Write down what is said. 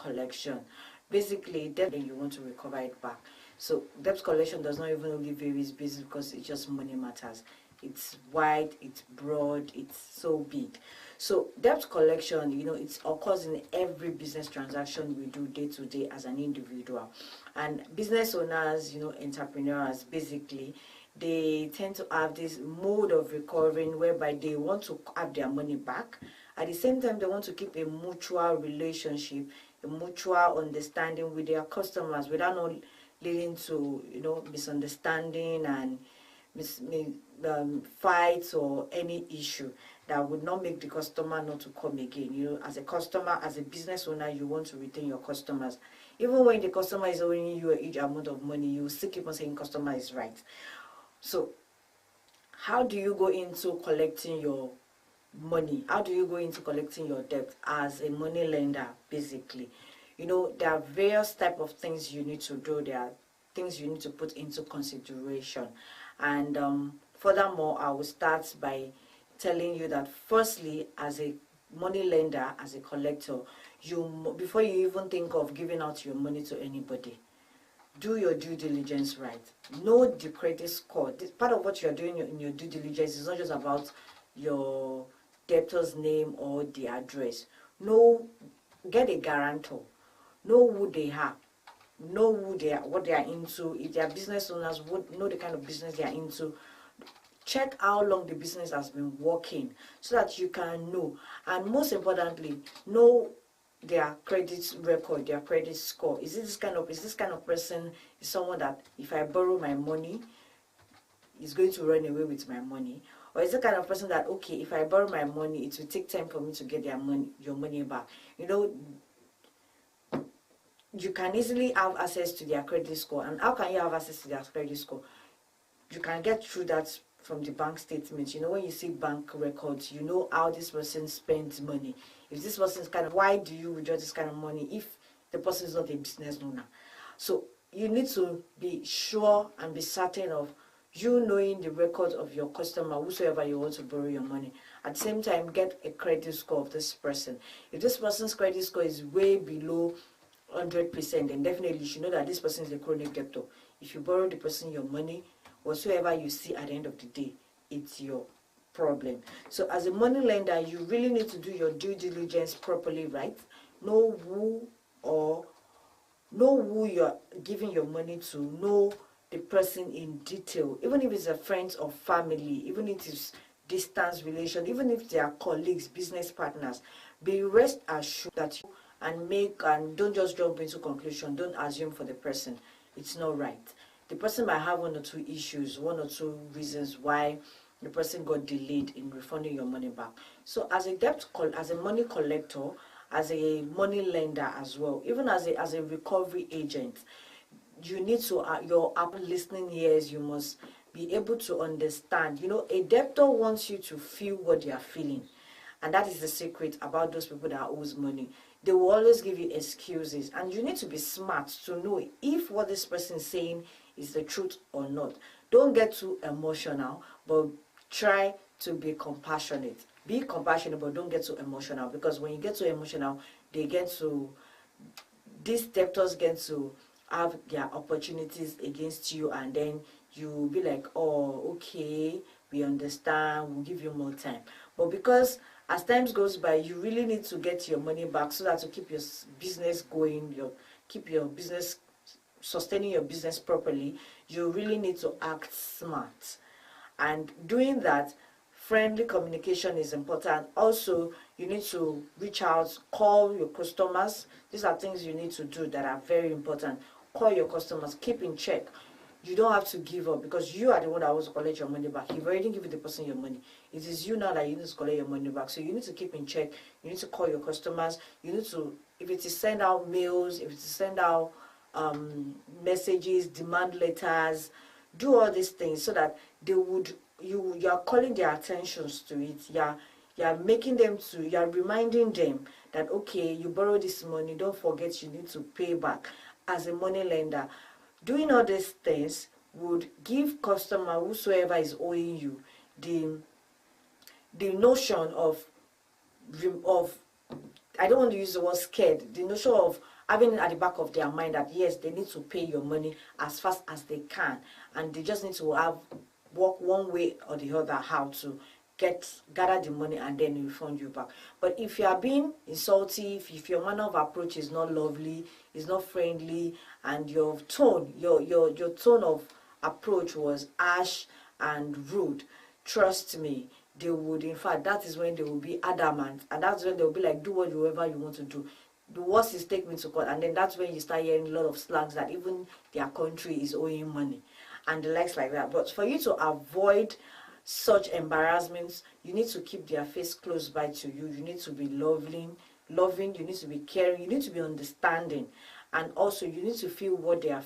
collection. Basically, debt, you want to recover it back. So debt collection does not even only varies based because it's just money matters. It's wide, it's broad, it's so big. So debt collection, it occurs in every business transaction we do day to day as an individual. And business owners, entrepreneurs, basically, they tend to have this mode of recovering whereby they want to have their money back. At the same time, they want to keep a mutual relationship, a mutual understanding with their customers without not leading to misunderstanding and fights or any issue that would not make the customer not to come again. As a customer, as a business owner, you want to retain your customers. Even when the customer is owing you a huge amount of money, you still keep on saying customer is right. So how do you go into collecting your money? How do you go into collecting your debt as a money lender, basically? There are various type of things you need to do. There are things you need to put into consideration. And furthermore, I will start by telling you that firstly, as a money lender, as a collector, before you even think of giving out your money to anybody, do your due diligence right. Know the credit score. This part of what you're doing in your due diligence is not just about your debtor's name or the address. Get a guarantor. Know who they are. Know who they are, what they are into. If they are business owners, know the kind of business they are into. Check how long the business has been working so that you can know. And most importantly, know their credit record, their credit score. Is this kind of person is someone that if I borrow my money, is going to run away with my money? Or is the kind of person that, okay, if I borrow my money, it will take time for me to get your money back? You can easily have access to their credit score. And how can you have access to their credit score? You can get through that from the bank statements. When you see bank records, you know how this person spends money. If this person is why do you withdraw this kind of money if the person is not a business owner? So you need to be sure and be certain of you knowing the record of your customer, whosoever you want to borrow your money. At the same time, get a credit score of this person. If this person's credit score is way below 100%, then definitely you should know that this person is a chronic debtor. If you borrow the person your money, whatsoever you see at the end of the day, it's your problem. So as a money lender, you really need to do your due diligence properly, right? Know who you're giving your money to. Know the person in detail, even if it's a friend or family, even if it's distance relation, even if they are colleagues, business partners. Be rest assured that you and don't just jump into conclusion. Don't assume for the person. It's not right. The person might have one or two issues, one or two reasons why the person got delayed in refunding your money back. So as a money collector, as a money lender as well, even as a recovery agent, you need to your listening ears, you must be able to understand. A debtor wants you to feel what they are feeling, and that is the secret about those people that owes money. They will always give you excuses, and you need to be smart to know if what this person is saying is the truth or not. Don't get too emotional, but try to be compassionate. Be compassionate, but don't get too emotional, because when you get too emotional, these debtors get to have their opportunities against you, and then you'll be like, oh, okay, we understand, we'll give you more time. But because as time goes by, you really need to get your money back so that to keep your business going, sustaining your business properly, you really need to act smart. And doing that, friendly communication is important. Also, you need to reach out, call your customers. These are things you need to do that are very important. Call your customers, keep in check. You don't have to give up, because you are the one that wants to collect your money back. You've already given the person your money. It is you now that you need to collect your money back. So you need to keep in check. You need to call your customers. You need to, if it is send out mails, if it is send out messages, demand letters, do all these things so that you are calling their attentions to it. You are reminding them that, okay, you borrow this money, don't forget you need to pay back. As a money lender, doing all these things would give customer, whosoever is owing you, the notion of I don't want to use the word scared, the notion of having it at the back of their mind that yes, they need to pay your money as fast as they can, and they just need to have work one way or the other how to gather the money and then refund you back. But if you are being insulting, if your manner of approach is not lovely, is not friendly, and your tone, your tone of approach was harsh and rude, trust me, they would, in fact, that is when they will be adamant, and that's when they will be like, do whatever you want to do. The worst is take me to court, and then that's when you start hearing a lot of slangs that even their country is owing money and the likes like that. But for you to avoid such embarrassments, you need to keep their face close by to you. You need to be loving, you need to be caring, you need to be understanding, and also you need to feel what they are